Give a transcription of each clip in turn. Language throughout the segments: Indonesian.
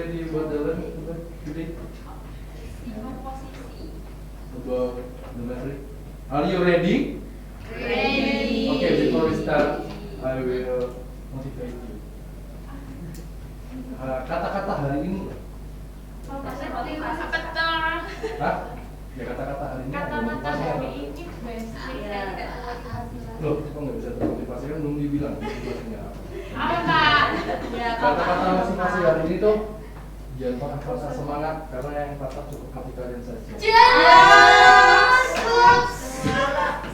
ready buat jalan today? About the battery? Are you ready? Ready. Okay, before we start, I will motivate you. Kata-kata hari ini. Hah? Ya kata-kata hari ini. Kata-kata hari ini best. Loh, kok nggak bisa termotivasi kan belum dibilang motivasinya apa? Apa Kak? Ya, Kata-kata motivasi hari ini tuh jangan patah-patah semangat karena yang patah cukup hati kalian saja.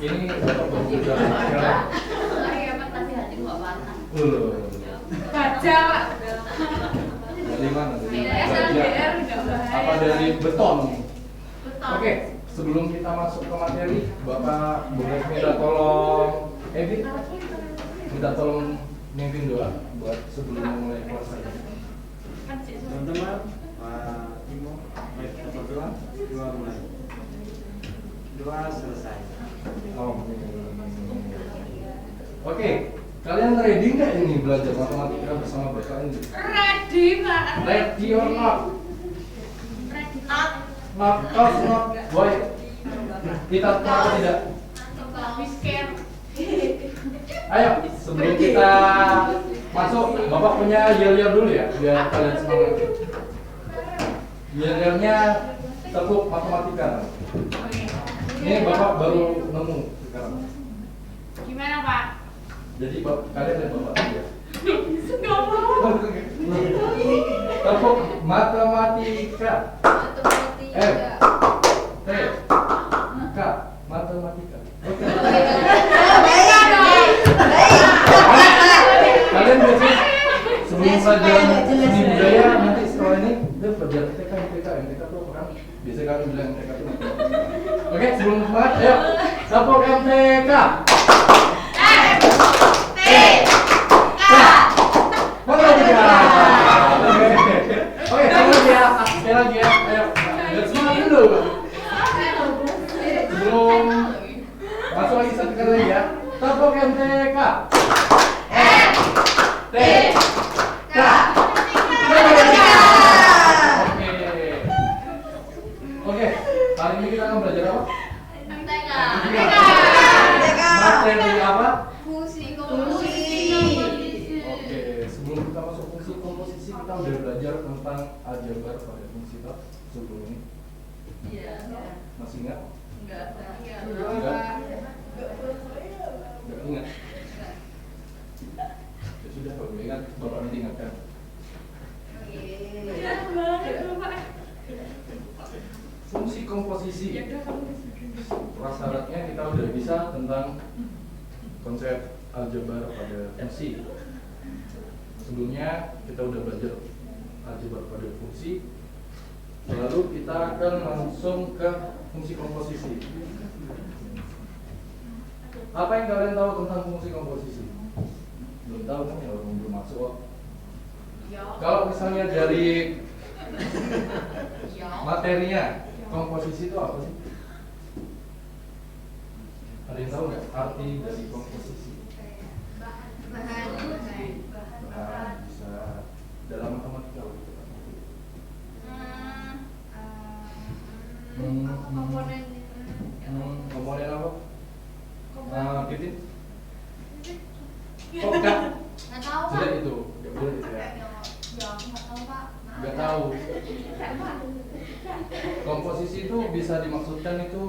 Ini bapak baru bicara sekarang. Baca. Dari mana? LDR udah bahaya. Apa dari beton? Beton. Oke, sebelum kita masuk ke materi, Bapak boleh minta tolong minta tolong mimpin doa buat sebelum memulai kelas ini. Teman-teman, Pak Timo, baik kita berdoa, doa mulai. Doa selesai. Oke, kalian ready nggak ini belajar matematika bersama Bapak ini? Ready Kak. Ready or not? Ready not. Not, not, boy. Kita tahu tidak? Miskin. Ayo, sebelum kita masuk, Bapak punya yel-yel dulu ya, biar kalian semangat. Yel-yelnya tepuk matematika. Ini Bapak baru nemu sekarang. Gimana Pak? Jadi kalian lihat Bapak ya. Enggak mau. Tepuk matematika. F T K matematika. Oke. Kalian biasanya sebelum pelajaran seni budaya nanti setelah ini dia pelajaran MTK MTK tuh kan biasanya kalian bilang MTK tuh apa? Oke, sebelum semangat ayo tepuk MTK. Matematika. Oke, sekali lagi ya, ayo biar semangat dulu. Sebelum masuk lagi satu kali lagi ya, tepuk MTK. T K Oke, hari ini kita akan belajar apa? Materi apa? Oke, sebelum kita masuk fungsi komposisi kita udah belajar tentang aljabar pada fungsi toh sebelum ini. Masih ingat? Enggak ingat. Ya sudah, kalau nggak ingat Bapak nanti ingatkan. Fungsi komposisi. Prasyaratnya kita udah bisa tentang konsep aljabar pada fungsi. Sebelumnya kita udah belajar aljabar pada fungsi. Lalu kita akan langsung ke fungsi komposisi. Apa yang kalian tahu tentang fungsi komposisi? Belum tahu kan ya, orang belum masuk. Kalau misalnya dari materinya, komposisi itu apa sih? Ada yang tahu nggak arti dari komposisi? Bahan bisa dalam matematika gitu. Komponen apa? Titin? Oh enggak? Tidak itu, nggak boleh itu ya. Nggak tahu. Komposisi itu bisa dimaksudkan itu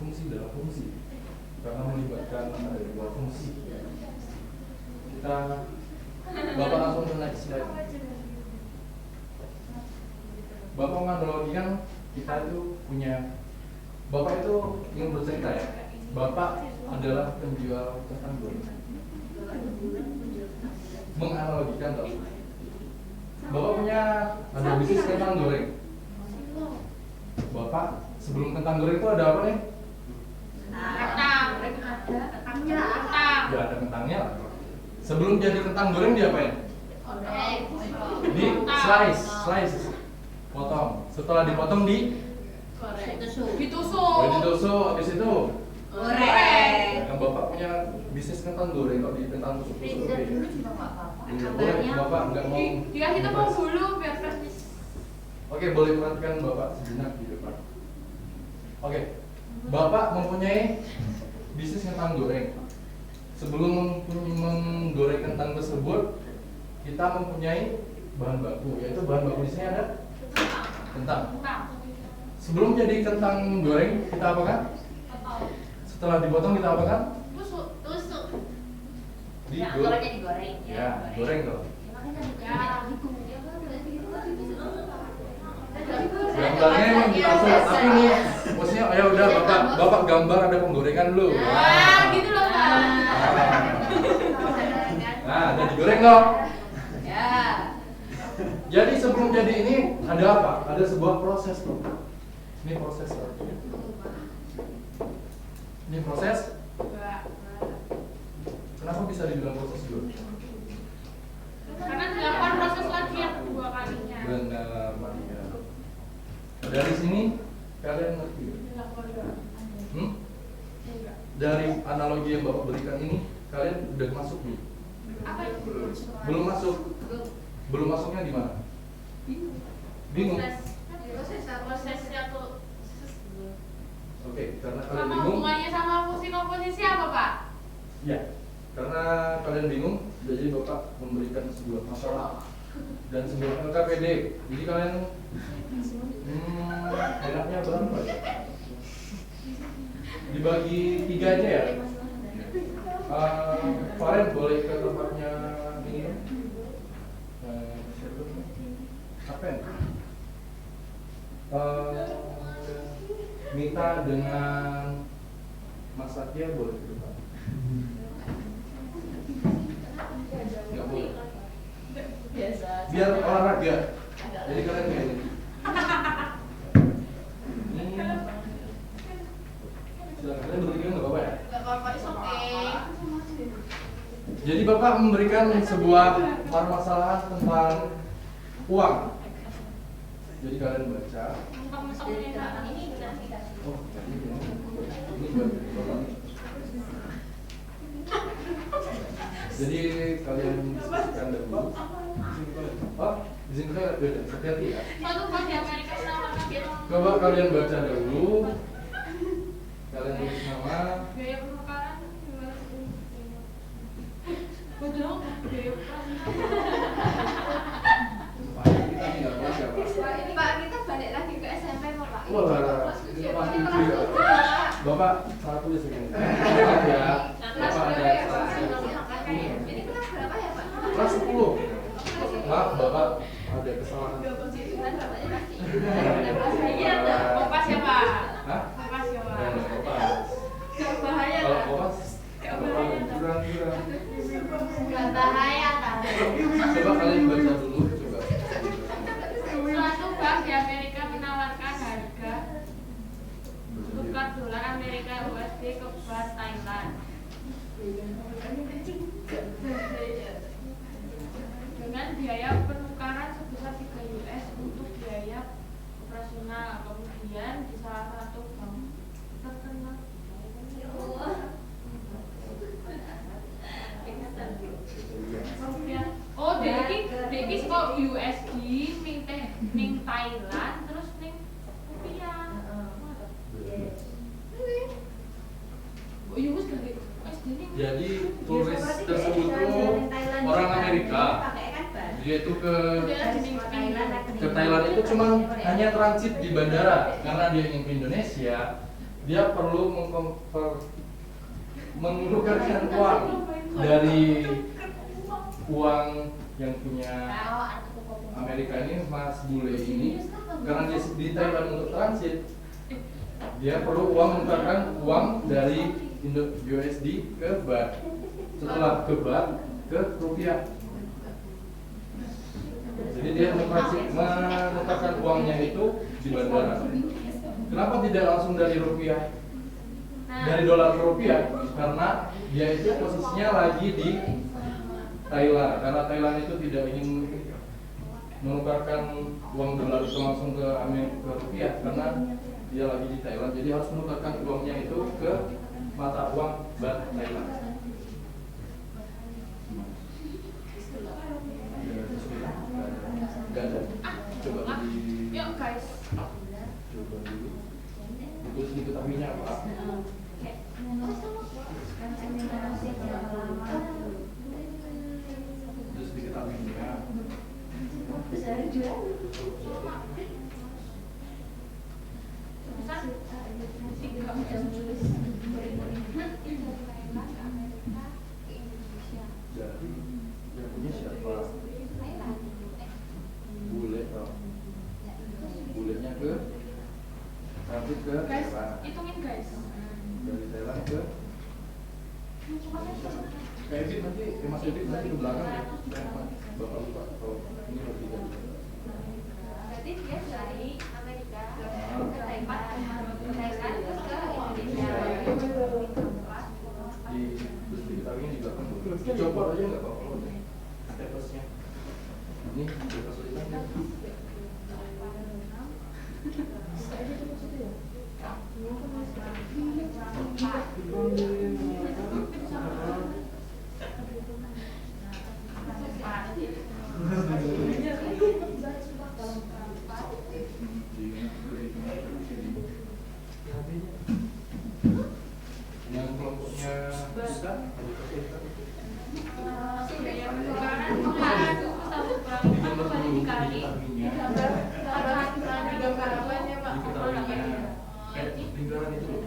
fungsi dalam fungsi, karena melibatkan ada dua fungsi. Kita Bapak langsung ke next slide. Bapak menganalogikan kita itu punya Bapak itu ingin bercerita ya. Bapak adalah penjual kentang goreng. Menganalogikan toh. Bapak punya ada bisnis kentang goreng. Bapak sebelum kentang goreng itu ada apa nih? Ya ada kentangnya. Sebelum jadi kentang goreng diapain? Di slice, potong. Setelah dipotong ditusuk. Habis itu Goreng. Kan Bapak punya bisnis kentang goreng kok di kentang tusuk-tusuk. Boleh, Bapak nggak mau. Dikasih tepung dulu biar fresh. Oke, boleh perhatikan Bapak sejenak di depan. Oke, Bapak mempunyai bisnis kentang goreng. Sebelum menggoreng kentang tersebut, kita mempunyai bahan baku, yaitu bahan baku di sini ada kentang. Sebelum jadi kentang goreng, kita apakan? Setelah dipotong kita apakan? Tusuk. Digoreng. Digoreng. Ya, goreng dong. Gambarnya emang ditusuk, tapi ini maksudnya ya udah bapak gambar ada penggorengan dulu. Gitu loh Pak. Nah, udah digoreng dong. Ya. Jadi sebelum jadi ini ada apa? Ada sebuah proses tuh. Ini proses. Ini proses. Kenapa bisa dibilang proses dulu? Karena dilakukan proses lagi yang kedua kalinya. Benar, Maria. Dari sini kalian ngerti? Dari analogi yang Bapak berikan ini, kalian udah masuk nih? Apa itu? Belum masuk. Belum masuknya di mana? Bingung. Prosesnya tuh. Oke, karena kalian Sama bingung. hubungannya sama fungsi komposisi apa Pak? Ya, karena kalian bingung, jadi Bapak memberikan sebuah masalah dan sebuah LKPD. Jadi kalian enaknya berapa ya? Dibagi 3 aja ya. Faren boleh ke tempatnya ini. Apen. Mita dengan Mas Satya boleh ke depan. Nggak boleh. Biar olahraga. Jadi kalian kayak ini. Silakan kalian bertiga nggak apa-apa ya? Gak apa-apa, it's okay. Jadi Bapak memberikan sebuah permasalahan tentang uang. Jadi kalian baca. Oh, ini buat Bapak. Jadi kalian diskusikan dulu. Oh, izin saya beda, hati-hati ya. Suatu pas di Amerika menawarkan dia Coba kalian baca dulu. Kalian tulis nama. biaya penukaran gimana sih? Betul, biaya Kita tinggal baca, Pak. Pak, kita balik lagi ke SMP Pak. Wah, ini pasti juga. Bapak salah tulis ini. Ya. Bapak ada salah tulis. Ini kelas berapa ya Pak? Kelas 10. Maaf, Bapak ada kesalahan. Iya, kompas ya Pak. Hah? Kompas ya Pak. Dan Bapak. Gak bahaya. Kalau Pak. Bapak kurang. Gak bahaya kan? Coba kalian baca dulu, coba. Suatu bank di Amerika menawarkan harga tukar dolar Amerika USD ke baht Thailand dengan biaya penukaran sebesar 3 US untuk biaya operasional. Kemudian di salah satu bank terkenal oh deki kok USD ning Thailand terus ning rupiah. Oh iya wis dari USD ning. Jadi turis tersebut tuh orang Amerika. Dia itu ke Thailand itu cuma hanya transit di bandara karena dia ingin ke Indonesia. Dia perlu menukarkan uang dari uang yang punya Amerika ini, Mas Bule ini, karena dia di Thailand untuk transit, dia perlu menukarkan uang dari USD ke baht, setelah ke baht ke rupiah. Jadi dia menukarkan uangnya itu di bandara. Kenapa tidak langsung dari rupiah, dari dolar ke rupiah? Karena dia itu posisinya lagi di Thailand, karena Thailand itu tidak ingin menukarkan uang dolar itu langsung ke rupiah karena dia lagi di Thailand, jadi harus menukarkan uangnya itu ke mata uang baht Thailand. Gak ada. Coba di Yuk guys. coba dulu. Itu sedikit apinya Pak. Itu sedikit apinya. Sebesar 3 Jadi yang punya siapa? Bule Pak. Bulenya ke transit ke guys, Thailand. hitungin guys. Dari Thailand ke Edit nanti, Mas Edit nanti ke belakang ya. Bapak lupa kalau ini lebih dari Berarti dia dari Amerika ke Thailand, terus ke Indonesia. terus diketahui di belakang dulu. Dicopot aja nggak apa-apa. Staples-nya. Ini staples tulisannya. Yang kelompoknya bisa ada kesulitan. Biaya penukaran kemarin itu 1 gram itu kembali dikali. Lingkaran itu loh.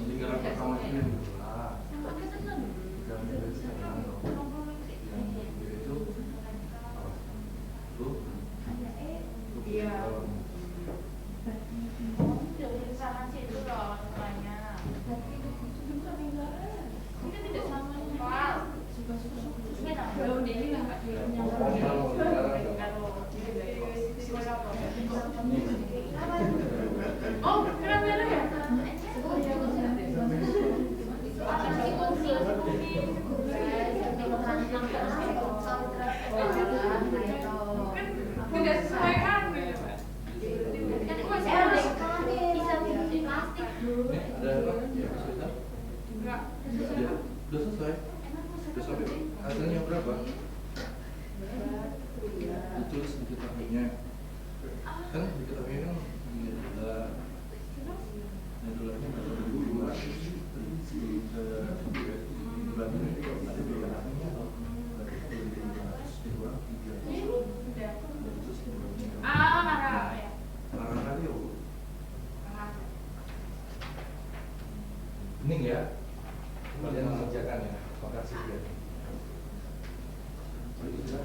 Lingkaran pertama itu adalah lingkaran itu sekarang loh. Yang itu apa? Lu? Iya. Sama situ loh semuanya. Ini tidak sama Pak. Belum ini enggak Oh, kenapa ya? Tidak sesuai anu ya, Pak. Ini ada apa? Ya kesulitan? Enggak. Ya, udah selesai. Udah sampai hasilnya berapa? Ditulis di kitabnya. Kan di kitabnya kan ini adalah dolarnya berapa? 200. Berarti ada biaya akhirnya atau berarti kan dari 200 dikurang 300. Marah ya. Larang kali ya, Bu. Hening ya. Kalian mengerjakan ya. Makasih ya. Ini kan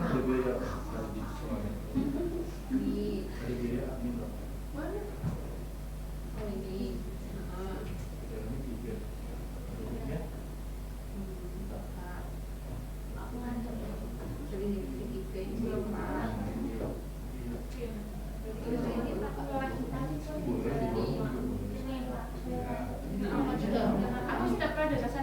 ada biaya di semuanya. Ada biaya admin loh. Dan ini 3. Berikutnya. Aku sudah pernah dasar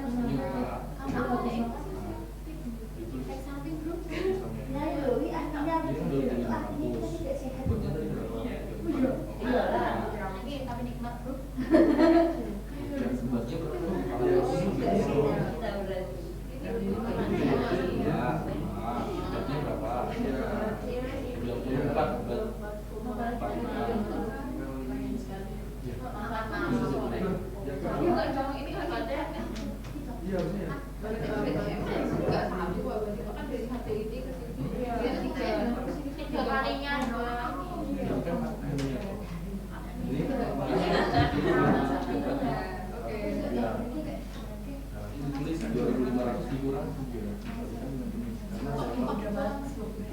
Ditulis 2.500 dikurang 3.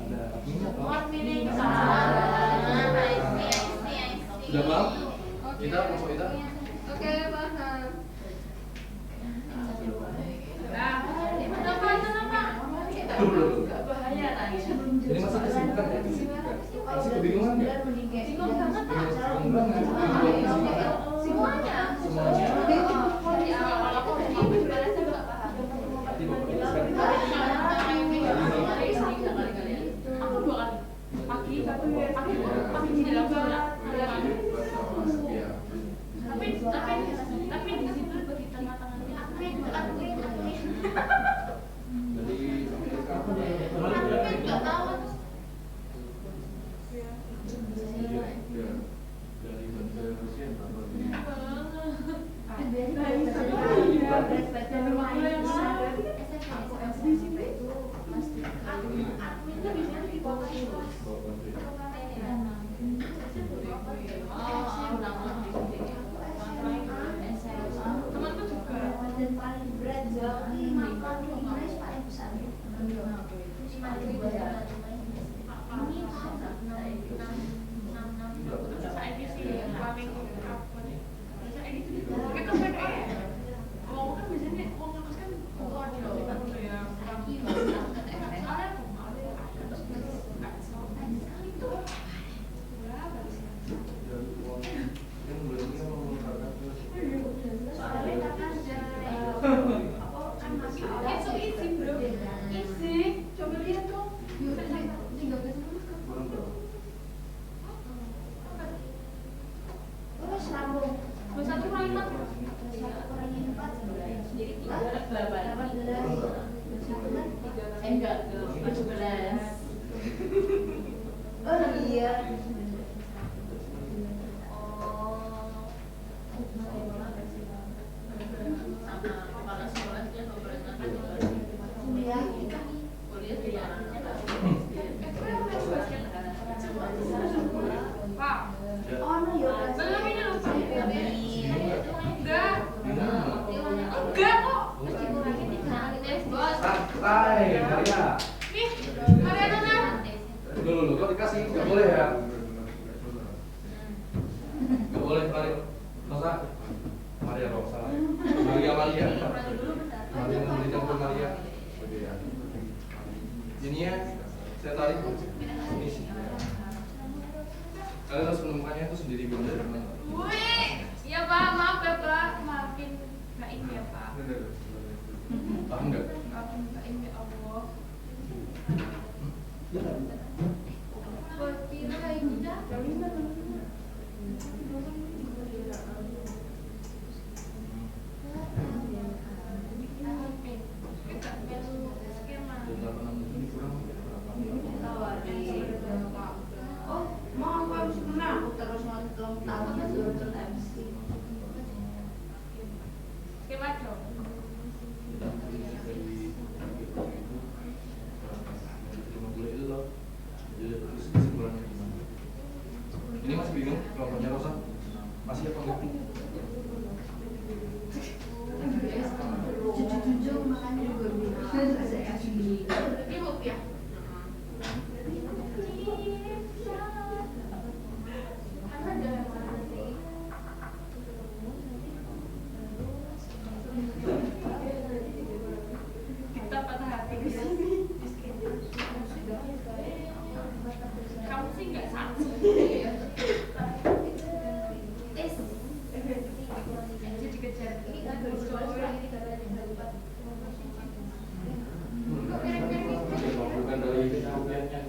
Ada adminnya toh. Sudah paham? Kita kelompok kita? Oke, paham. Ini masih kesibukan ya? Masih kebingungan ya? Bingung banget, Pak. semuanya. Semuanya. Di awal aku berasa nggak paham. Nanti Bapak jelaskan. Aku 2 kali. Pagi menjelang sholat. Ya. Tapi di situ di tengah-tengahnya Dari Saiki sih paling apa nih? Saiki tuh kita kan wong kan biasanya wong ngekos kan waduh gitu ya. Soalnya itu berapa sih? Yang belum Soalnya kan itu easy bro, easy. Coba lihat dong. Satu kali empat. Jadi 8. Enggak, 17. Oh iya. Pak. Belum ini lupa. Enggak kok. santai, Maria. Nih, Maria Nana. Dulu, kok dikasih? Gak boleh ya? Gak boleh, Maria. Rosa. Maria Rosa. Maria. Maria memberikan ke Maria. Ini ya, saya tarik. Ini sih. Kalian harus menemukannya itu sendiri bener. Wih, ya Pak, maaf ya Pak, maafin Kak ini ya Pak. Paham nggak? Maafin Kak ini ya Allah. Skema dong. Ini masih bingung kelompoknya Rosa? Masih apa enggak? Ibu ya. Kita patah hati di sini. Kamu sih nggak saksi. Jadi kejar. Bukan dari rupiahnya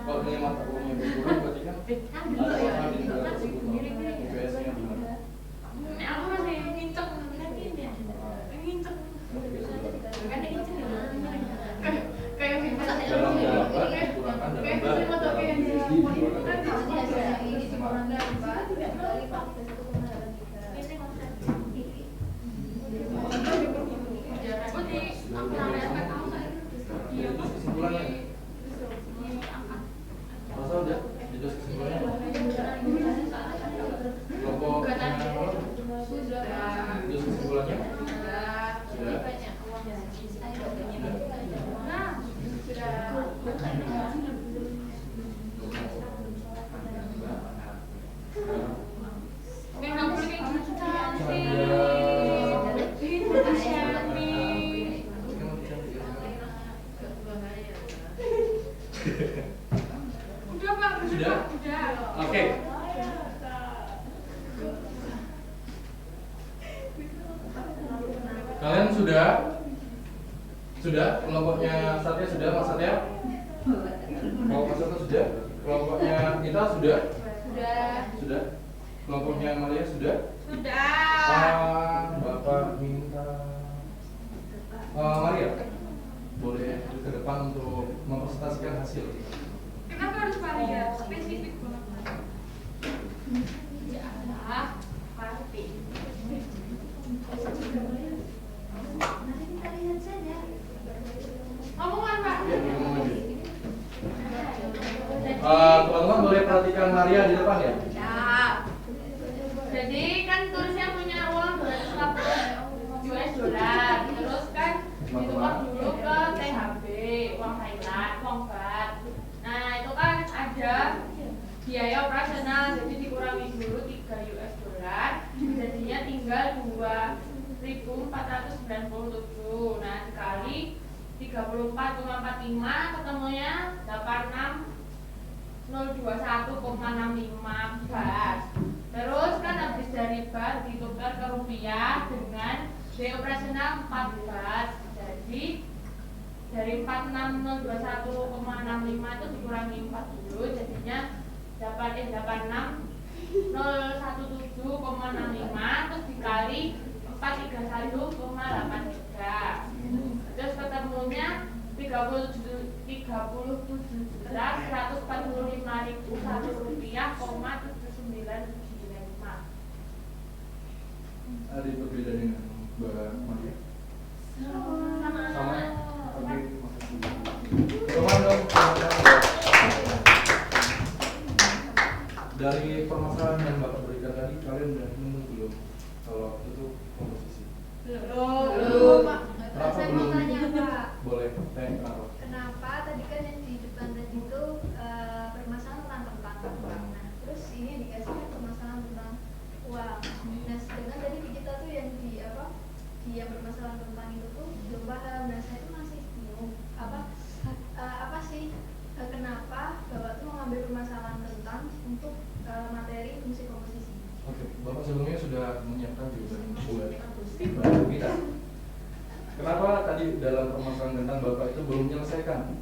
kalau punya mata uangnya berkurang berarti kan UPS-nya gimana? Aku masih nginceng nginceng. Kan nginceng kayak Dalam delapan dikurangkan dalam kesimpulannya. Masa udah judul kesimpulannya? Kelompoknya judul kesimpulannya? Sudah. Udah Pak, Sudah? Udah. Oke. Kalian sudah? Sudah? Kelompoknya Satya sudah, Mas Satya? Kelompok Satya sudah? Kelompoknya Nita sudah? Sudah? Kelompoknya Maria sudah? Sudah. Bapak minta Maria boleh ke depan untuk mempresentasikan hasil. Kenapa harus Maria? Spesifik banget. Ya Allah, pasti. Omongan Pak. Teman-teman boleh perhatikan Maria di depan ya? Ya. Jadi kan tulisnya punya uang 280 US dollar. Terus kan ditukar dulu ke THB. 34,45 ketemunya 86.021,65 bat. Terus kan habis dari bat ditukar ke rupiah dengan biaya operasional 4 bat. Jadi dari 86.021,65 itu dikurangi 4 dulu, jadinya 86.017,65 terus dikali 431,83. Terus ketemunya 37.145.001 rupiah, 7975. Ada berbeda dengan Mbak Maria? Sama. Sama ya? Oke, teman dong. Dari permasalahan yang Bapak berikan tadi, kalian udah nemu belum kalau itu komposisi? Belum. Kenapa Saya belum? mau tanya Pak, Boleh, tanya kenapa? kenapa tadi kan yang di depan tadi itu permasalahan tentang kentang Pak. Nah, terus ini yang dikasihkan permasalahan tentang uang. Nah, sedangkan tadi di kita tuh yang di yang permasalahan tentang itu tuh belum paham. Nah, saya tuh masih bingung apa sih kenapa Bapak tuh mengambil permasalahan tentang untuk materi fungsi komposisi. Oke, Bapak sebelumnya sudah menyiapkan jawaban buat bantu kita. Kenapa tadi dalam permasalahan tentang Bapak itu belum menyelesaikan?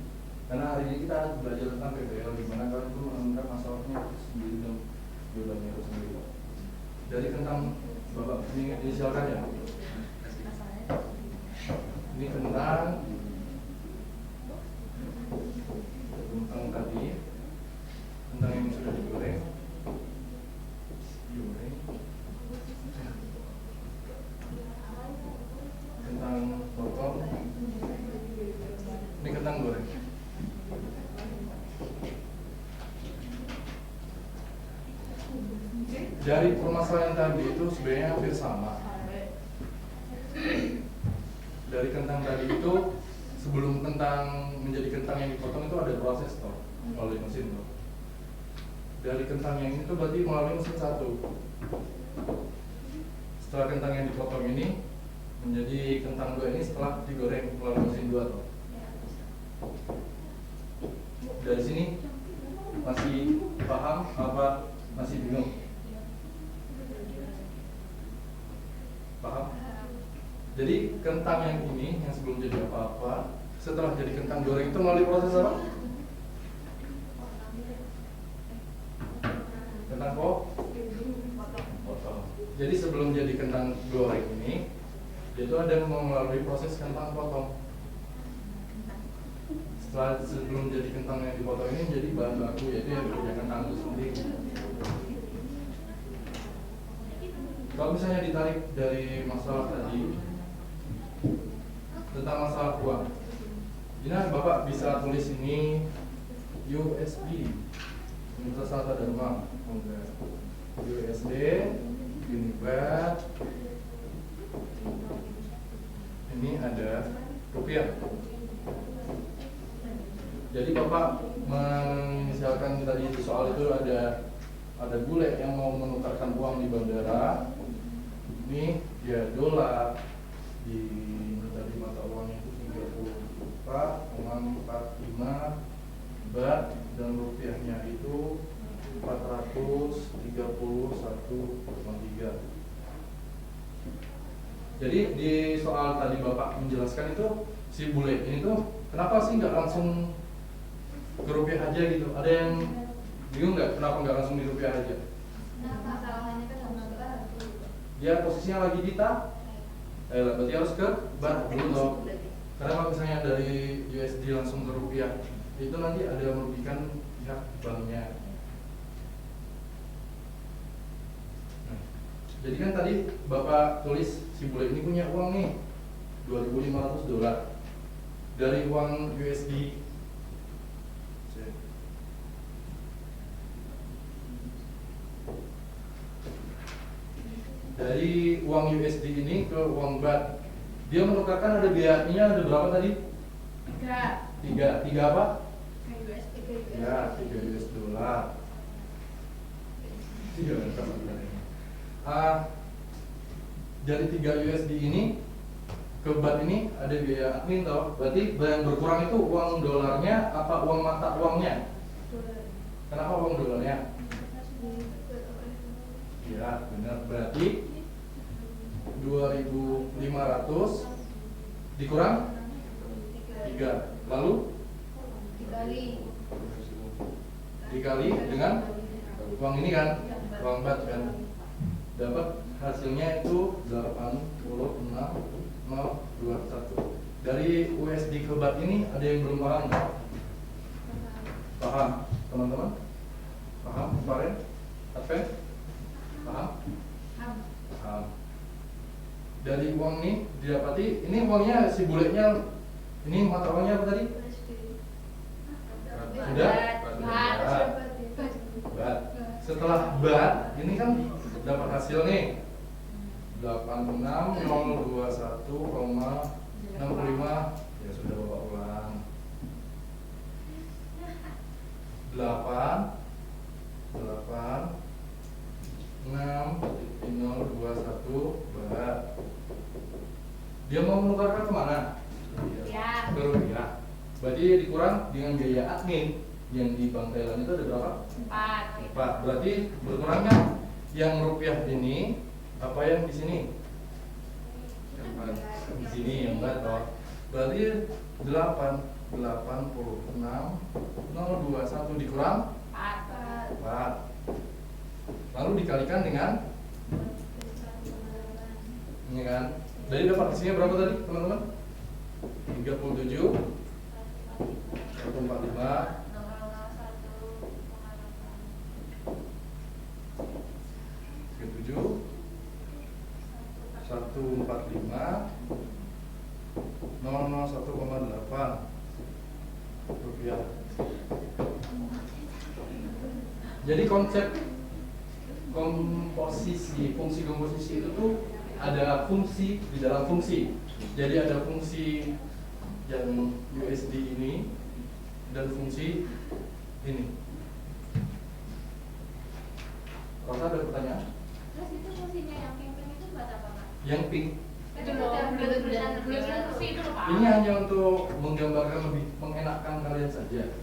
Karena hari ini kita harus belajar tentang PBL, di mana kalian itu menemukan masalahnya sendiri dan jawabannya itu sendiri. Dari tentang Bapak ini inisialkan ya. Ini tentang tadi tentang yang sudah digoreng. Tentang potong. Ini kentang goreng. Dari permasalahan tadi itu sebenarnya hampir sama. Dari kentang tadi itu sebelum kentang menjadi kentang yang dipotong itu ada proses toh oleh mesin toh. Dari kentang yang ini tuh berarti melalui mesin satu. Setelah kentang yang dipotong ini menjadi kentang dua ini setelah digoreng melalui mesin dua toh. Dari sini masih paham apa masih bingung? Paham? Jadi kentang yang ini yang sebelum jadi apa-apa setelah jadi kentang goreng itu melalui proses apa? Kentang potong. Jadi sebelum jadi kentang goreng ini itu ada melalui proses kentang potong. Setelah sebelum jadi kentang yang dipotong ini menjadi bahan baku, yaitu yang bekerja kentang itu sendiri. Kalau misalnya ditarik dari masalah tadi tentang masalah uang, ini Bapak bisa tulis ini USD, Universitas Sata Dharma, USD, Unibat, ini ada rupiah. Jadi Bapak misalkan tadi soal itu ada bule yang mau menukarkan uang di bandara, ini dia dolar di tadi mata uangnya itu 34,45 bat dan rupiahnya itu 431,3. Jadi di soal tadi Bapak menjelaskan itu si bule ini tuh kenapa sih nggak langsung ke rupiah aja gitu? Ada yang bingung nggak kenapa nggak langsung di rupiah aja? Nah, masalahnya kan sama dolar. Dia posisinya lagi di berarti harus ke bat dulu dong. Karena kalau misalnya dari USD langsung ke rupiah itu nanti ada merugikan pihak banknya. Nah, jadi kan tadi Bapak tulis si bule ini punya uang nih $2.500 dari uang USD. Dari uang USD ini ke uang bat, dia menukarkan ada biayanya ada berapa tadi? 3 apa? 3 Ya, 3 US dollar. 3 dari 3 USD ini ke bat ini ada biaya admin toh. Berarti yang berkurang itu uang dolarnya apa uang mata uangnya? Kenapa uang dolarnya? Ya benar, berarti 2.500 dikurang 3, lalu dikali dengan uang ini kan, uang bat kan, dapat hasilnya itu 86.021. Dari USD ke bat ini ada yang belum paham nggak? Paham teman-teman? Paham kemarin? Advent? Paham? Paham. Dari uang ini didapati, ini uangnya si buletnya, ini mata uangnya apa tadi? Sudah? Bat. Setelah bat, ini kan dapat hasil nih 86.021,65. Ya sudah bapak ulang 86.021 bat. Dia mau menukarkan kemana? Ya. Ke rupiah. Berarti dikurang dengan biaya admin yang di Bank Thailand itu ada berapa? 4. Berarti berkurangnya yang rupiah ini apa yang di sini? Di sini yang bat toh. Berarti 86.021 dikurang 4. Lalu dikalikan dengan ini kan. Jadi dapat hasilnya berapa tadi teman-teman? 37 145 001,8 rupiah. Jadi konsep komposisi, fungsi komposisi itu tuh ada fungsi di dalam fungsi. Jadi ada fungsi yang USD ini dan fungsi ini. Rasa ada pertanyaan? Terus itu fungsinya yang pink itu buat apa, Pak? Yang pink Itu loh, belum fungsi itu loh Pak. ini hanya untuk menggambarkan lebih mengenakkan kalian saja.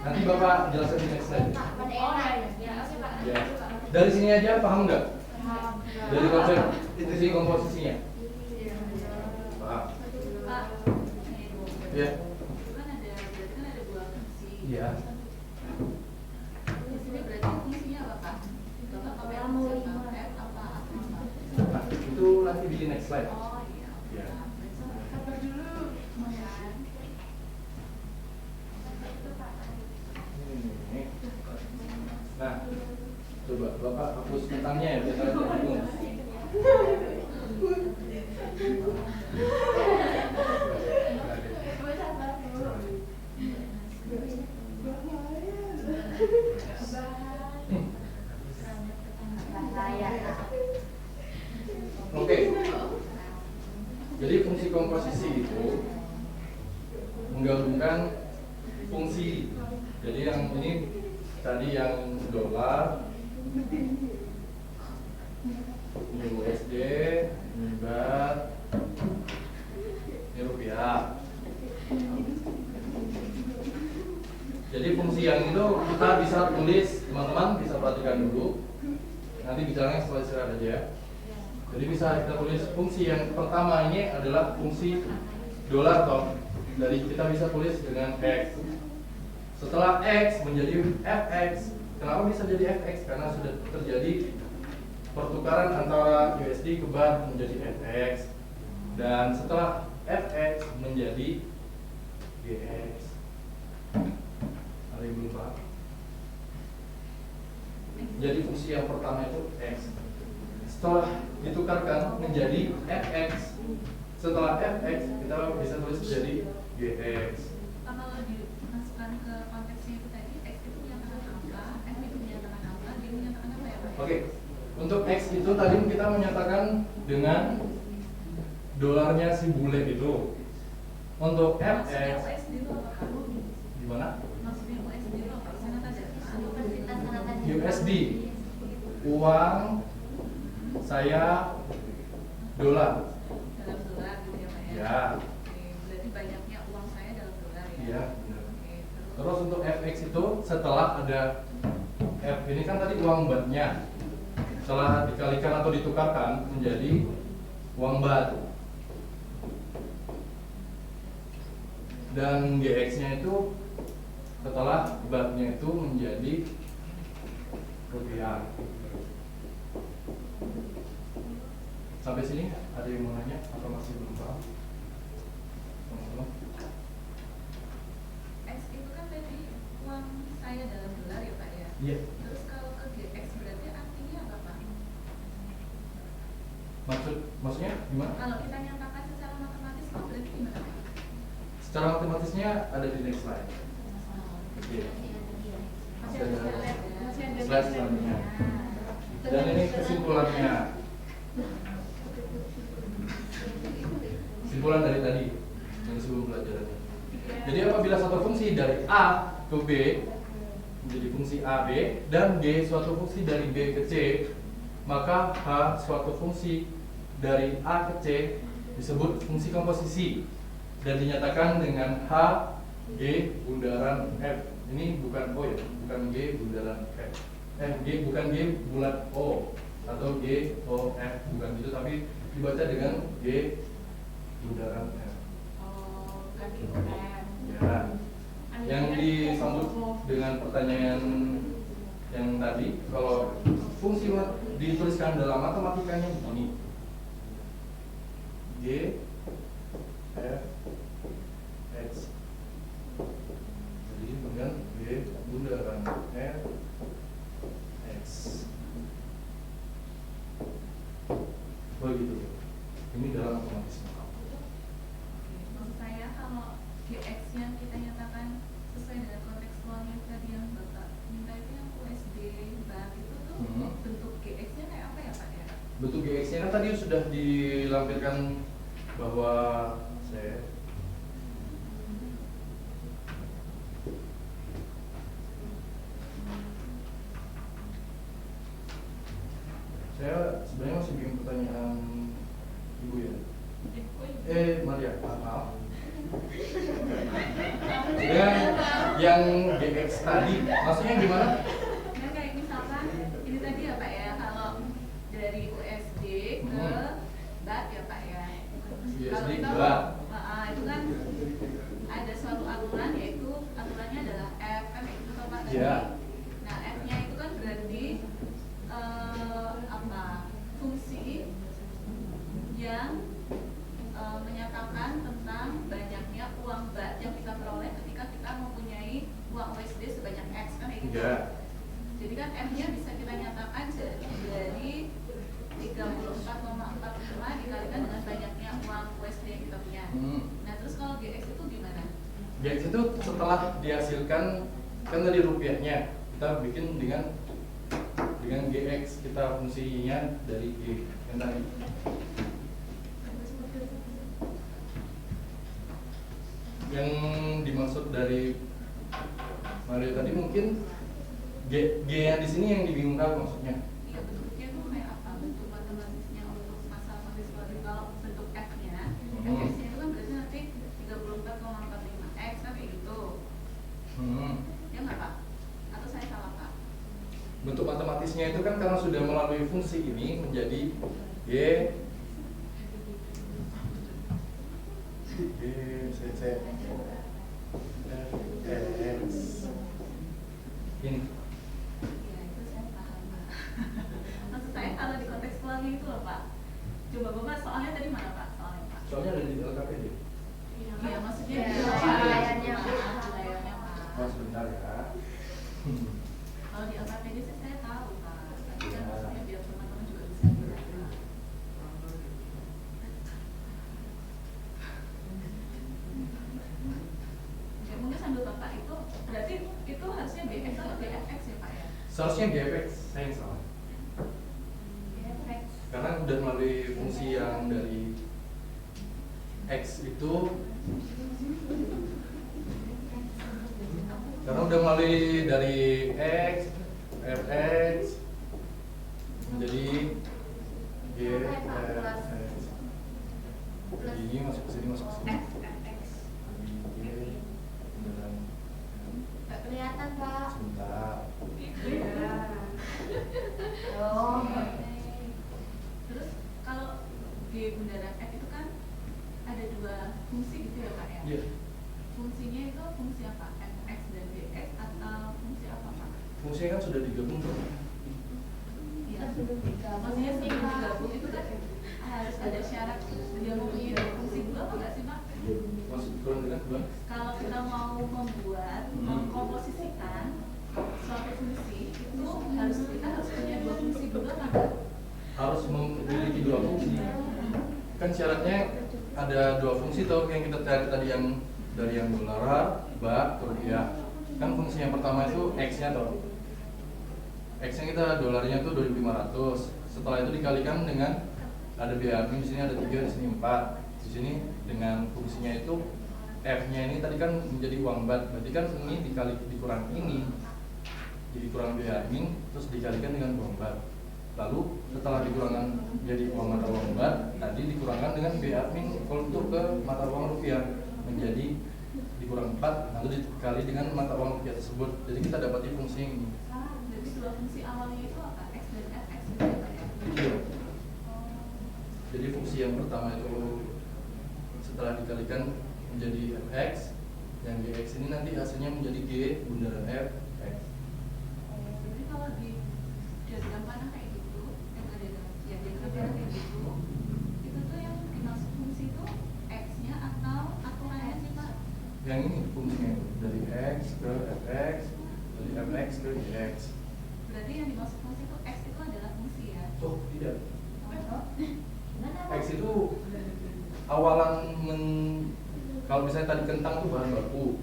Nanti Bapak jelaskan di next slide. Pada Oh enak. ya, oke Pak. Ya. Dari sini aja paham nggak? Paham. Dari konsep fungsi komposisinya? Paham? Pak. Ya. Kan ada berarti kan ada 2 fungsi. Iya. Di sini berarti fungsinya apa Pak? Bapak pakai fungsi apa? F apa? Nah, itu nanti di next slide. Oh iya. Ya. Sabar dulu. Nah, coba Bapak hapus tentangnya ya, biar kalian tidak bingung. Oke. Jadi fungsi komposisi itu menggabungkan fungsi. Jadi yang ini tadi yang dolar, ini USD, ini baht, ini rupiah. Jadi fungsi yang itu kita bisa tulis, teman-teman bisa perhatikan dulu. Nanti bicaranya setelah istirahat aja ya. Jadi bisa kita tulis fungsi yang pertama ini adalah fungsi dolar toh. Jadi kita bisa tulis dengan X. Setelah X menjadi FX. Kenapa bisa jadi FX? Karena sudah terjadi pertukaran antara USD ke baht menjadi FX. Dan setelah FX menjadi GX. Ada yang belum paham? Jadi fungsi yang pertama itu X. Setelah ditukarkan menjadi FX. Setelah FX kita bisa tulis jadi GX. Kalau dimasukkan ke konteksnya itu tadi, X itu menyatakan apa, F itu menyatakan apa, D menyatakan apa ya Pak? Oke, untuk X itu tadi kita menyatakan dengan dolarnya si bule itu. Untuk Maksudnya FX USD itu apa Pak? gimana? Maksudnya USD itu apa? Sana tadi. USD, uang saya dolar. Dalam dolar gitu ya Pak ya? Ya. Oke, berarti banyaknya uang saya dalam dolar ya? Iya, benar. Oke, Terus untuk FX itu setelah ada F ini kan tadi uang bat-nya. Setelah dikalikan atau ditukarkan menjadi uang bat. Dan GX-nya itu setelah bat-nya itu menjadi rupiah. Sampai sini ada yang mau nanya atau masih belum paham? Teman-teman? X itu kan tadi uang saya dalam dolar ya Pak ya? Iya. Terus kalau ke GX berarti artinya apa Pak? Maksudnya gimana? Kalau kita nyatakan secara matematis oh berarti gimana Pak? Secara matematisnya ada di next slide. Oke. Masih ada Slide selanjutnya. Dan ini kesimpulannya. Kesimpulan dari tadi yang sebelum pelajarannya. Jadi apabila satu fungsi dari A ke B menjadi fungsi A B dan G suatu fungsi dari B ke C, maka H suatu fungsi dari A ke C disebut fungsi komposisi dan dinyatakan dengan H G bundaran F. Ini bukan O ya, bukan G bundaran F. G bukan G bulat O atau G O F, bukan gitu, tapi dibaca dengan G bundaran F. Oh, bukan gitu F. Ya. Yang disambut dengan pertanyaan yang tadi, kalau fungsi dituliskan dalam matematikanya begini, G F X, jadi dengan G bundaran F X. Begitu. Ini dalam matematisme. Maksud saya kalau GX yang kita nyatakan sesuai dengan kontekstualnya tadi yang Bapak minta itu yang USD bar itu tuh bentuk GX-nya kayak apa ya Pak ya? Bentuk GX-nya kan tadi sudah dilampirkan bahwa saya sebenarnya masih bikin pertanyaan Ibu ya. Maria, maaf. Dengan yang GX tadi, maksudnya gimana? Nah, kayak misalkan ini tadi ya Pak ya, kalau dari USD ke BAT ya Pak ya. USD Kalau ke kita BAT. itu kan ada suatu aturan, yaitu aturannya adalah F itu toh Pak tadi. Iya. Nah F-nya itu kan berarti fungsi yang menyatakan tentang banyaknya uang BAT yang kita peroleh ketika kita mempunyai uang USD sebanyak X kan kayak gitu. Iya. Jadi kan F-nya bisa kita nyatakan dari 34,45 dikalikan dengan banyaknya uang USD yang kita punya. Nah terus kalau GX itu gimana? GX itu setelah dihasilkan kan dari rupiahnya, kita bikin dengan GX, kita fungsinya dari G yang tadi. Yang dimaksud dari Mario tadi mungkin G yang di sini yang dibingungkan maksudnya. Iya bentuknya tuh kayak apa? Bentuk matematisnya untuk masalah matematis kalau bentuk F-nya, F-nya itu kan berarti nanti 34,45 X kan kayak gitu. Ya nggak Pak? Atau saya salah Pak? Bentuk matematisnya itu kan karena sudah melalui fungsi ini menjadi G C X ini. Iya itu saya paham Pak. Maksud saya kalau di kontekstualnya itu loh Pak. Coba Bapak soalnya tadi mana Pak? Soalnya Pak. Soalnya ada di LKPD. Iya maksudnya Ya, di layarnya, layarnya Pak. Oh sebentar ya. Kalau di LKPD sih saya tahu Pak. Tapi kan Ya. maksudnya biar teman-teman juga bisa lihat Pak. Ya, mungkin sambil Bapak itu berarti itu harusnya GX atau GFX ya Pak ya? Seharusnya GFX, saya yang salah. Karena udah melalui fungsi yang dari X itu, karena udah melalui dari X, Fx menjadi GFX. X, FX. Y bundaran Nggak kelihatan Pak. sebentar. Iya. Oh. Terus kalau G bundaran F itu kan ada dua fungsi gitu ya Pak ya? Iya. Fungsinya itu fungsi apa? Fx dan Gx atau fungsi apa Pak? Fungsinya kan sudah digabung tuh. Iya. Sebelum digabung. Maksudnya sebelum digabung itu kan harus ada syarat dia mempunyai dua fungsi dulu apa nggak sih Pak? Maksud kurang dengar bang? Kalau kita mau membuat, mengkomposisikan suatu fungsi itu kita harus punya dua fungsi dulu apa enggak? Harus memiliki dua fungsi. Kan syaratnya ada dua fungsi tuh yang kita cari tadi, yang dari yang dolar, ba, ke rupiah. Kan fungsi yang pertama itu x-nya tuh. X-nya kita dolarnya tuh 2.500. Setelah itu dikalikan dengan ada biaya admin, di sini ada 3, di sini 4. Di sini dengan fungsinya itu F-nya ini tadi kan menjadi uang bat. Berarti kan ini dikurang ini. Jadi kurang biaya admin terus dikalikan dengan uang bat. Lalu setelah dikurangkan jadi uang mata uang bat, tadi dikurangkan dengan biaya admin untuk ke mata uang rupiah, menjadi dikurang 4, lalu dikali dengan mata uang rupiah tersebut. Jadi kita dapati fungsi ini. Jadi dua fungsi awalnya itu apa? X dan Fx gitu ya Pak ya? Iya. Jadi fungsi yang pertama itu setelah dikalikan menjadi fx, yang gx ini nanti hasilnya menjadi g bundaran f x. Jadi kalau di diagram panah kayak gitu, yang ada ya diagram panah kayak gitu, itu tuh yang dimaksud fungsi itu x-nya atau aturannya sih Pak? Yang ini fungsinya dari x ke fx, dari fx ke gx. Berarti yang dimaksud fungsi itu x itu adalah fungsi ya? Oh tidak, Gimana Pak? x itu awalan kalau misalnya tadi kentang itu bahan baku.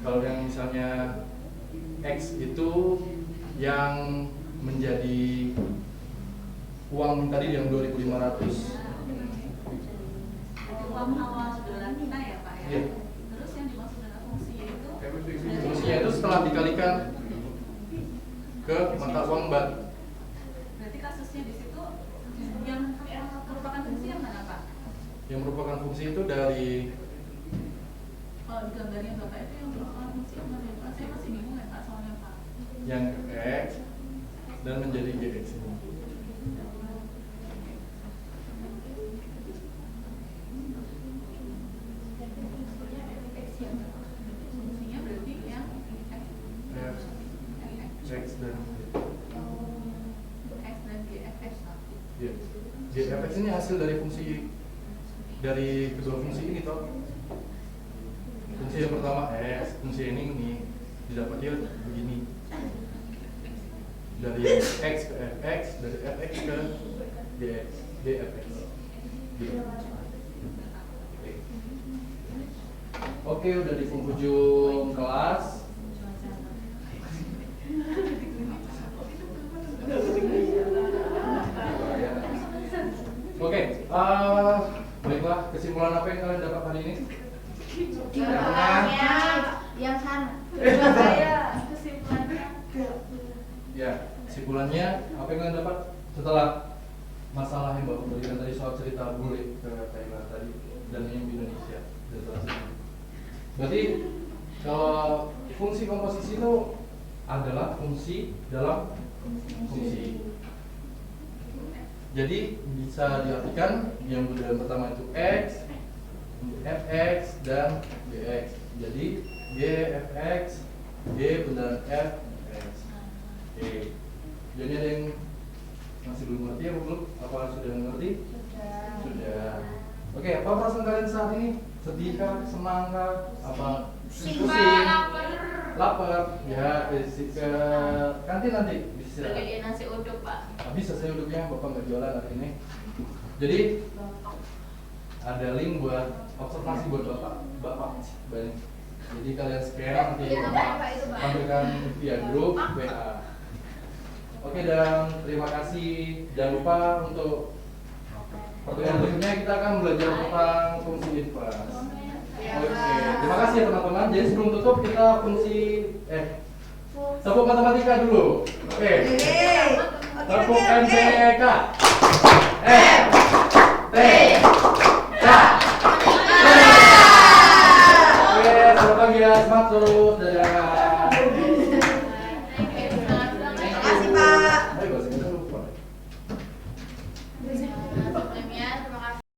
Kalau yang misalnya x itu yang menjadi uang tadi yang 2.500. Jadi uang awal dolar kita ya Pak ya? Iya. Terus yang dimaksud dengan fungsi itu Fungsinya itu setelah dikalikan ke mata uang bat. berarti kasusnya di situ yang merupakan fungsi yang mana Pak? Yang merupakan fungsi itu dari Kalau di gambarnya Bapak itu yang merupakan fungsi yang mana Pak? Saya masih bingung ya Pak soalnya Pak. yang x dan menjadi gx ini. Fungsinya berarti yang X dan X dan GFX Pak. ya. Gfx ini hasil dari fungsi dari kedua fungsi ini toh. Fungsi yang pertama x, fungsi ini didapatnya begini. Dari x ke fx, dari fx ke gx, gfx. Gitu. Oke, udah di penghujung kelas. Oke, baiklah, kesimpulan apa yang kalian dapat hari ini? Yang sana. Saya kesimpulannya Ya, kesimpulannya apa yang kalian dapat setelah masalah yang Bapak berikan tadi soal cerita bule ke Thailand tadi dan yang di Indonesia. Berarti kalau fungsi komposisi itu adalah fungsi dalam fungsi. Jadi bisa diartikan yang bundaran pertama itu x, fx dan gx. Jadi g fx, g bundaran fx. Oke. Jadi ada yang masih belum ngerti ya, belum? Apa sudah mengerti? Sudah. Oke, apa perasaan kalian saat ini? Sedih kah? Senang kah? Apa? Pusing? Lapar? Ya, ke kantin nanti bisa. bagi nasi uduk Pak. Bisa saya uduknya, Bapak nggak jualan hari ini. Jadi ada link buat observasi buat Bapak. Banyak. Jadi kalian scan nanti Iya, Bapak Pak, itu, Pak. tampilkan via grup WA. Oke, dan terima kasih. Jangan lupa untuk pertemuan berikutnya kita akan belajar tentang fungsi inverse. Oke, terima kasih ya teman-teman. Jadi sebelum tutup kita fungsi tepuk matematika dulu. Oke. Tepuk MCK. F T